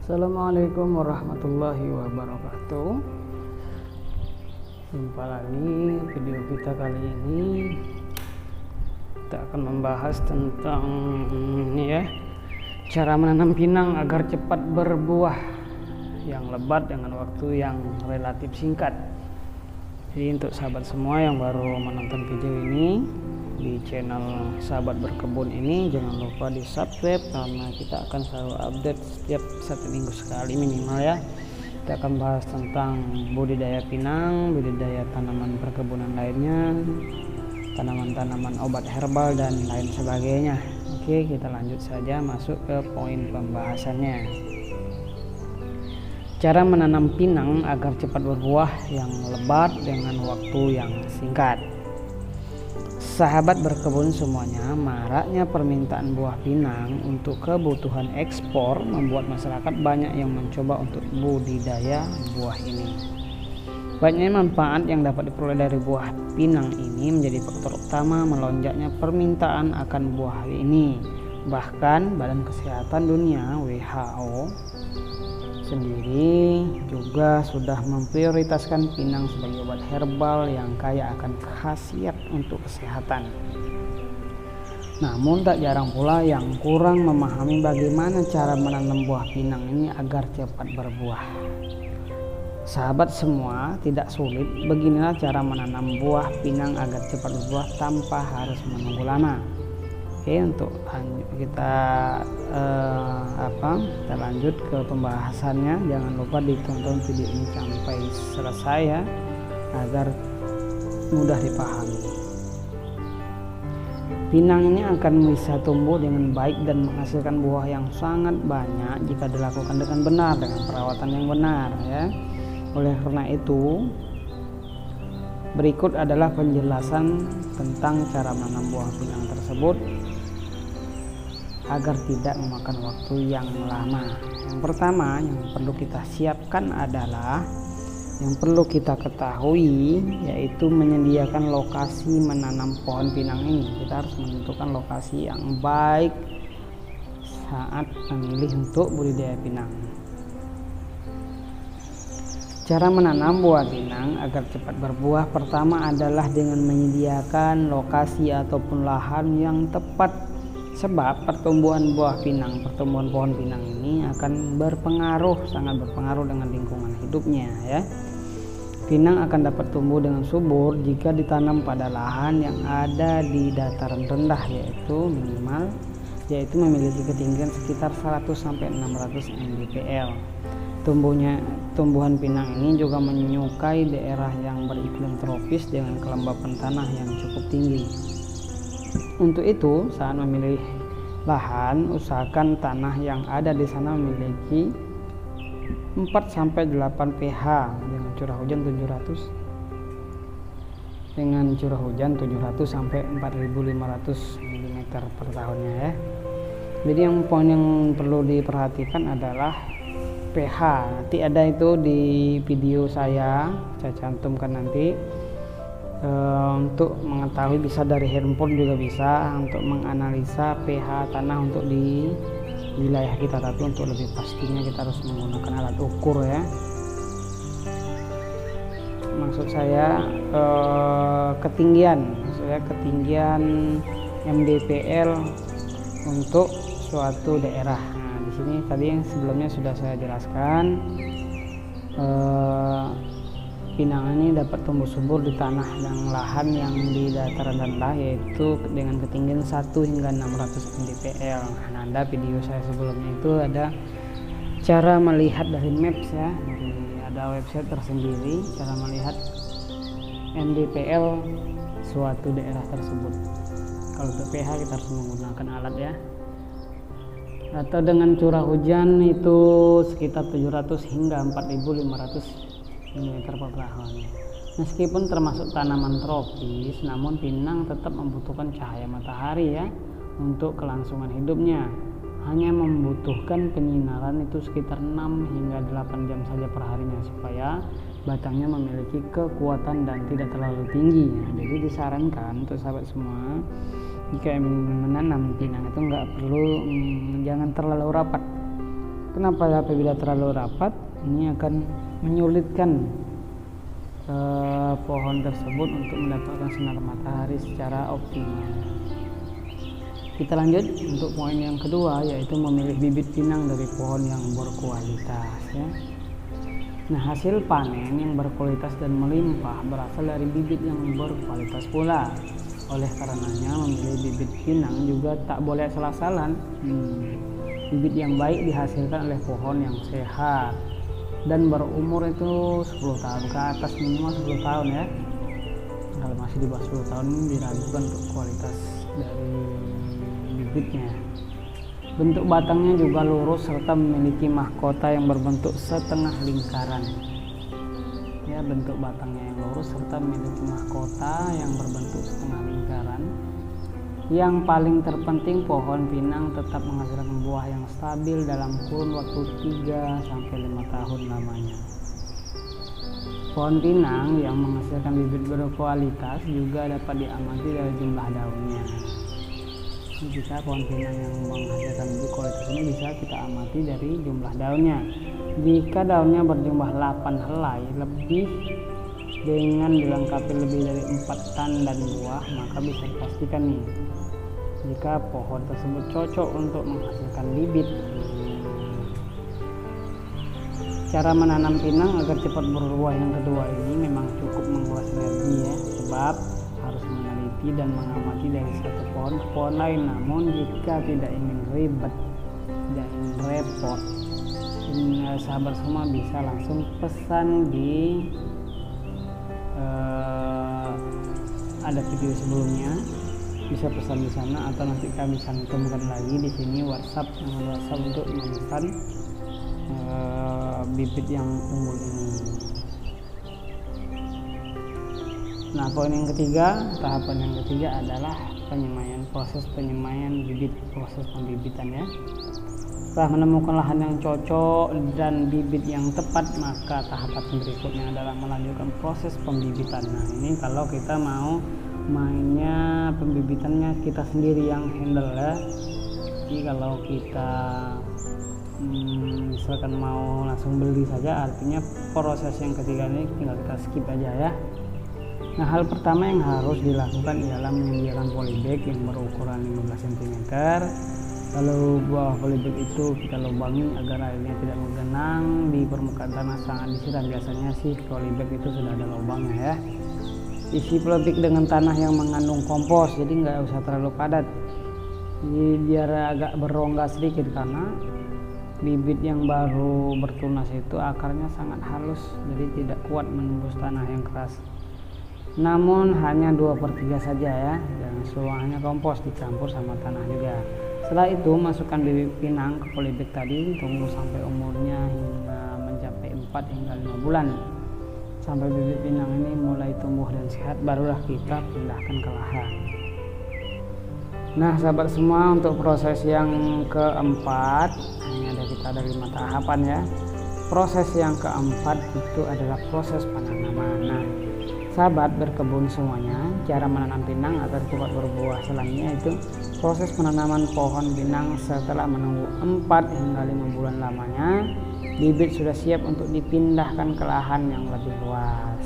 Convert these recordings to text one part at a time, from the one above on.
Assalamualaikum warahmatullahi wabarakatuh. Jumpa lagi video kita kali ini. Kita akan membahas tentang cara menanam pinang agar cepat berbuah yang lebat dengan waktu yang relatif singkat. Jadi untuk sahabat semua yang baru menonton video ini di channel Sahabat Berkebun ini, jangan lupa di subscribe karena kita akan selalu update setiap 1 minggu sekali minimal ya. Kita akan bahas tentang budidaya pinang, budidaya tanaman perkebunan lainnya, tanaman-tanaman obat herbal dan lain sebagainya. Oke, kita lanjut saja masuk ke poin pembahasannya. Cara menanam pinang agar cepat berbuah yang lebat dengan waktu yang singkat. Sahabat berkebun semuanya, maraknya permintaan buah pinang untuk kebutuhan ekspor membuat masyarakat banyak yang mencoba untuk budidaya buah ini. Banyaknya manfaat yang dapat diperoleh dari buah pinang ini menjadi faktor utama melonjaknya permintaan akan buah ini. Bahkan Badan Kesehatan Dunia (WHO) sendiri juga sudah memprioritaskan pinang sebagai obat herbal yang kaya akan khasiat untuk kesehatan. Namun tak jarang pula yang kurang memahami bagaimana cara menanam buah pinang ini agar cepat berbuah. Sahabat semua, tidak sulit. Beginilah cara menanam buah pinang agar cepat berbuah tanpa harus menunggu lama. Oke, untuk kita lanjut ke pembahasannya. Jangan lupa ditonton video ini sampai selesai ya, agar mudah dipahami. Pinang ini akan bisa tumbuh dengan baik dan menghasilkan buah yang sangat banyak jika dilakukan dengan benar, dengan perawatan yang benar ya. Oleh karena itu, berikut adalah penjelasan tentang cara menanam buah pinang tersebut agar tidak memakan waktu yang lama. Yang pertama yang perlu kita siapkan adalah, yang perlu kita ketahui, yaitu menyediakan lokasi menanam pohon pinang ini. Kita harus menentukan lokasi yang baik saat memilih untuk budidaya pinang. Cara menanam buah pinang agar cepat berbuah pertama adalah dengan menyediakan lokasi ataupun lahan yang tepat. Sebab pertumbuhan pohon pinang ini akan sangat berpengaruh dengan lingkungan hidupnya ya. Pinang akan dapat tumbuh dengan subur jika ditanam pada lahan yang ada di dataran rendah, yaitu memiliki ketinggian sekitar 100 sampai 600 mdpl. Tumbuhan pinang ini juga menyukai daerah yang beriklim tropis dengan kelembapan tanah yang cukup tinggi. Untuk itu, saat memilih lahan, usahakan tanah yang ada di sana memiliki 4 sampai 8 pH dengan curah hujan 700 sampai 4.500 mm per tahunnya ya. Jadi poin yang perlu diperhatikan adalah pH. Nanti ada itu di video saya cantumkan nanti. Untuk mengetahui, bisa dari handphone juga bisa, untuk menganalisa pH tanah untuk di wilayah kita, tapi untuk lebih pastinya kita harus menggunakan alat ukur ya. Maksud saya ketinggian mdpl untuk suatu daerah. Nah, di sini tadi yang sebelumnya sudah saya jelaskan, pinang ini dapat tumbuh subur di tanah lahan yang di dataran rendah, yaitu dengan ketinggian 1 hingga 600 mdpl. Nah, ada video saya sebelumnya itu ada cara melihat dari maps ya, ada website tersendiri cara melihat mdpl suatu daerah tersebut. Kalau untuk pH kita harus menggunakan alat ya, atau dengan curah hujan itu sekitar 700 hingga 4.500 mm per tahun. Meskipun termasuk tanaman tropis, namun pinang tetap membutuhkan cahaya matahari ya untuk kelangsungan hidupnya. Hanya membutuhkan penyinaran itu sekitar 6 hingga 8 jam saja per harinya supaya batangnya memiliki kekuatan dan tidak terlalu tinggi. Jadi disarankan untuk sahabat semua, jika ingin menanam pinang itu jangan terlalu rapat Kenapa apabila terlalu rapat? Ini akan menyulitkan pohon tersebut untuk mendapatkan sinar matahari secara optimal. Kita lanjut untuk poin yang kedua, yaitu memilih bibit pinang dari pohon yang berkualitas ya. Nah, hasil panen yang berkualitas dan melimpah berasal dari bibit yang berkualitas pula. Oleh karenanya memilih bibit pinang juga tak boleh salah-salah. Bibit yang baik dihasilkan oleh pohon yang sehat dan berumur itu 10 tahun ke atas, minimal 10 tahun ya. Kalau masih di bawah 10 tahun ini diragukan untuk kualitas dari bibitnya. Bentuk batangnya juga lurus serta memiliki mahkota yang berbentuk setengah lingkaran. Ya, bentuk batangnya yang lurus serta memiliki mahkota yang berbentuk setengah lingkaran. Yang paling terpenting, pohon pinang tetap menghasilkan buah yang stabil dalam kurun waktu 3-5 tahun lamanya. Pohon pinang yang menghasilkan bibit berkualitas juga dapat diamati dari jumlah daunnya. Jika pohon pinang yang menghasilkan bibit kualitas ini bisa kita amati dari jumlah daunnya. Jika daunnya berjumlah 8 helai lebih dengan dilengkapi lebih dari 4 tandan buah, maka bisa dipastikan nih jika pohon tersebut cocok untuk menghasilkan bibit. Cara menanam pinang agar cepat berbuah yang kedua ini memang cukup menguras energi ya, sebab harus meneliti dan mengamati dari satu pohon ke pohon lain. Namun jika tidak ingin ribet, tidak ingin repot, sahabat semua bisa langsung pesan di ada video sebelumnya, bisa pesan di sana atau nanti kami cantumkan lagi di sini WhatsApp untuk memesan bibit yang unggul ini. Nah, poin yang ketiga, tahapan yang ketiga adalah proses penyemaian bibit, proses pembibitan ya. Setelah menemukan lahan yang cocok dan bibit yang tepat, maka tahapan berikutnya adalah melanjutkan proses pembibitan. Nah, ini kalau kita mau mainnya pembibitannya kita sendiri yang handle ya. Jadi kalau kita misalkan mau langsung beli saja, artinya proses yang ketiga ini tinggal kita skip aja ya. Nah, hal pertama yang harus dilakukan ialah menyediakan polybag yang berukuran 15 cm. Lalu buah polybag itu kita lubangi agar airnya tidak menggenang di permukaan tanah saat disiram. Biasanya sih polybag itu sudah ada lubangnya ya. Isi polybag dengan tanah yang mengandung kompos, jadi nggak usah terlalu padat. Jadi biar agak berongga sedikit, karena bibit yang baru bertunas itu akarnya sangat halus, jadi tidak kuat menembus tanah yang keras. Namun hanya 2/3 saja ya, dan seluruhnya kompos dicampur sama tanah juga. Setelah itu masukkan bibit pinang ke polybag tadi, tunggu sampai umurnya hingga mencapai 4 hingga 5 bulan. Sampai bibit pinang ini mulai tumbuh dan sehat, barulah kita pindahkan ke lahan. Nah, sahabat semua, untuk proses yang keempat, ada 5 tahapan ya. Proses yang keempat itu adalah proses penanaman. Nah, sahabat berkebun semuanya, cara menanam pinang agar cepat berbuah selanjutnya itu proses penanaman pohon pinang. Setelah menunggu 4 hingga 5 bulan lamanya, bibit sudah siap untuk dipindahkan ke lahan yang lebih luas.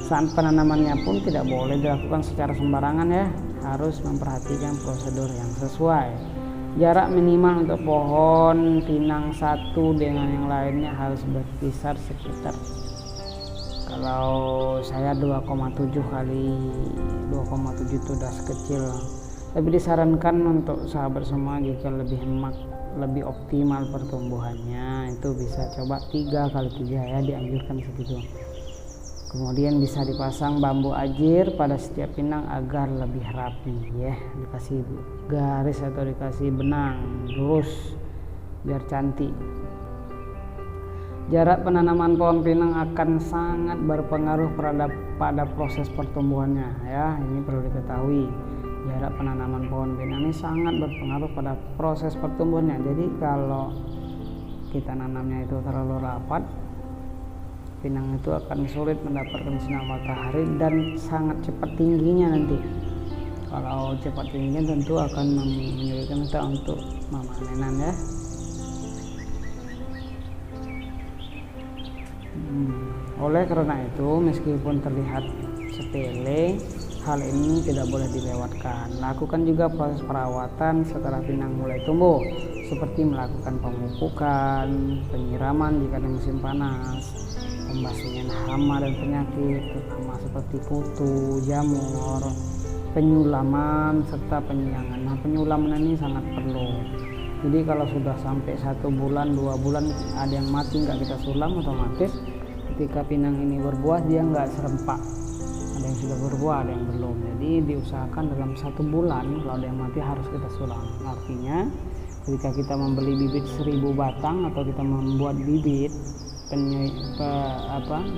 Saat penanamannya pun tidak boleh dilakukan secara sembarangan ya, harus memperhatikan prosedur yang sesuai. Jarak minimal untuk pohon pinang satu dengan yang lainnya harus berkisar sekitar, kalau saya 2,7 kali 2,7 itu udah sekecil. Tapi disarankan untuk sahabat semua jika lebih optimal pertumbuhannya itu bisa coba 3x3 ya, dianjurkan segitu. Kemudian bisa dipasang bambu ajir pada setiap pinang agar lebih rapi ya, dikasih garis atau dikasih benang lurus biar cantik. Jarak penanaman pohon pinang akan sangat berpengaruh pada proses pertumbuhannya ya, ini perlu diketahui. Jarak penanaman pohon pinang ini sangat berpengaruh pada proses pertumbuhannya. Jadi kalau kita nanamnya itu terlalu rapat, pinang itu akan sulit mendapatkan sinar matahari dan sangat cepat tingginya nanti. Kalau cepat tingginya tentu akan menyulitkan kita untuk memanenan ya. Oleh karena itu, meskipun terlihat sepele, hal ini tidak boleh dilewatkan. Lakukan juga proses perawatan setelah pinang mulai tumbuh, seperti melakukan pemupukan, penyiraman jika di musim panas, pembasmian hama dan penyakit, terutama seperti kutu, jamur, penyulaman, serta penyiangan. Nah, penyulaman ini sangat perlu. Jadi kalau sudah sampai 1 bulan, 2 bulan ada yang mati nggak kita sulam, otomatis ketika pinang ini berbuah dia nggak serempak. Ada yang sudah berbuah, ada yang belum. Jadi diusahakan dalam 1 bulan kalau ada yang mati harus kita sulam. Artinya ketika kita membeli bibit 1000 batang atau kita membuat bibit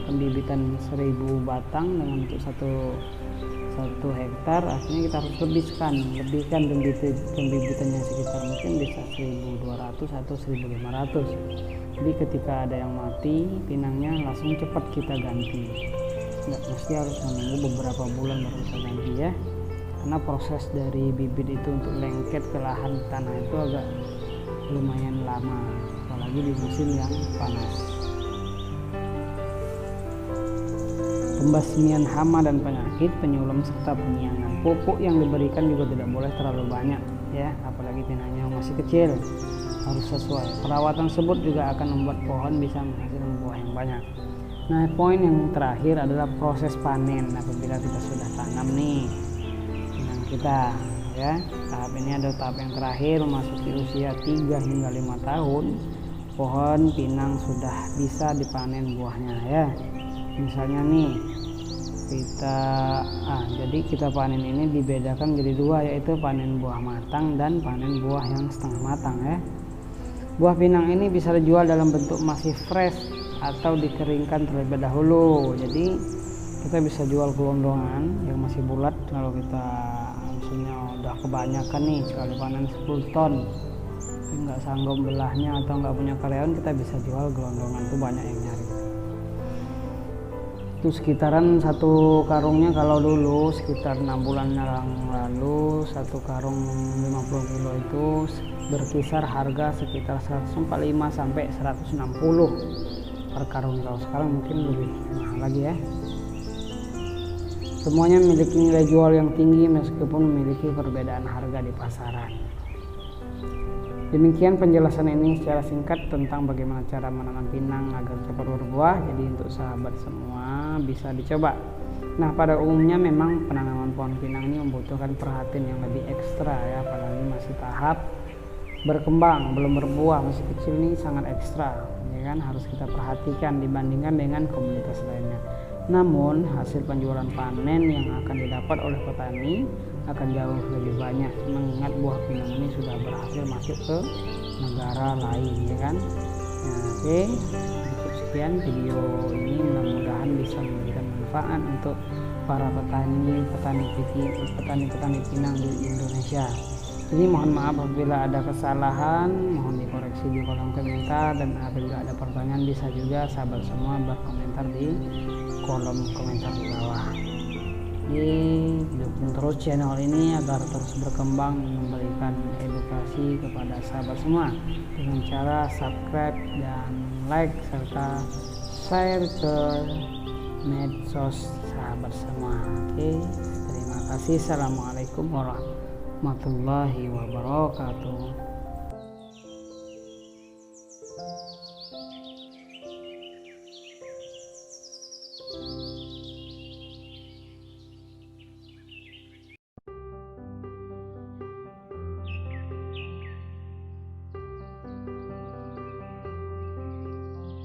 pembibitan 1000 batang dengan untuk satu hektar, artinya kita harus lebihkan pembibitannya sekitar mungkin bisa 1200 atau 1500. Jadi ketika ada yang mati pinangnya langsung cepat kita ganti, nggak mesti harus menunggu beberapa bulan baru bisa ganti ya, karena proses dari bibit itu untuk lengket ke lahan tanah itu agak lumayan lama, apalagi di musim yang panas. Pembasmian hama dan penyakit, penyulam serta penyiangan. Pupuk yang diberikan juga tidak boleh terlalu banyak ya, apalagi pinangnya masih kecil, harus sesuai. Perawatan tersebut juga akan membuat pohon bisa menghasilkan buah yang banyak. Nah, poin yang terakhir adalah proses panen. Apabila kita sudah tanam nih pinang kita ya, tahap ini ada tahap yang terakhir, memasuki usia 3 hingga 5 tahun, pohon pinang sudah bisa dipanen buahnya ya. Misalnya nih jadi kita panen ini dibedakan jadi 2, yaitu panen buah matang dan panen buah yang setengah matang ya. Buah pinang ini bisa dijual dalam bentuk masih fresh atau dikeringkan terlebih dahulu. Jadi kita bisa jual gelondongan yang masih bulat. Kalau kita misalnya udah kebanyakan nih, sekali panen 10 ton nggak sanggup belahnya atau nggak punya karyawan, kita bisa jual gelondongan, itu banyak yang nyari. Itu sekitaran 1 karungnya, kalau dulu sekitar 6 bulan yang lalu 1 karung 50 kilo itu berkisar harga sekitar 145 sampai 160 per karung. Kalau sekarang mungkin lebih mahal lagi ya. Semuanya memiliki nilai jual yang tinggi meskipun memiliki perbedaan harga di pasaran. Demikian penjelasan ini secara singkat tentang bagaimana cara menanam pinang agar cepat berbuah. Jadi untuk sahabat semua bisa dicoba. Nah, pada umumnya memang penanaman pohon pinang ini membutuhkan perhatian yang lebih ekstra ya, apalagi masih tahap berkembang, belum berbuah, masih kecil, ini sangat ekstra ya kan, harus kita perhatikan dibandingkan dengan komunitas lainnya. Namun hasil penjualan panen yang akan didapat oleh petani akan jauh lebih banyak, mengingat buah pinang ini sudah berhasil masuk ke negara lain ya kan. Nah, oke, cukup sekian video ini, mudah-mudahan bisa memberikan manfaat untuk para petani pinang di Indonesia. Jadi mohon maaf apabila ada kesalahan, mohon dikoreksi di kolom komentar, dan apabila ada pertanyaan bisa juga sahabat semua berkomentar di kolom komentar di bawah. Dukung terus channel ini agar terus berkembang dan memberikan edukasi kepada sahabat semua dengan cara subscribe dan like serta share ke medsos sahabat semua. Oke, terima kasih. Assalamualaikum warahmatullahi wabarakatuh.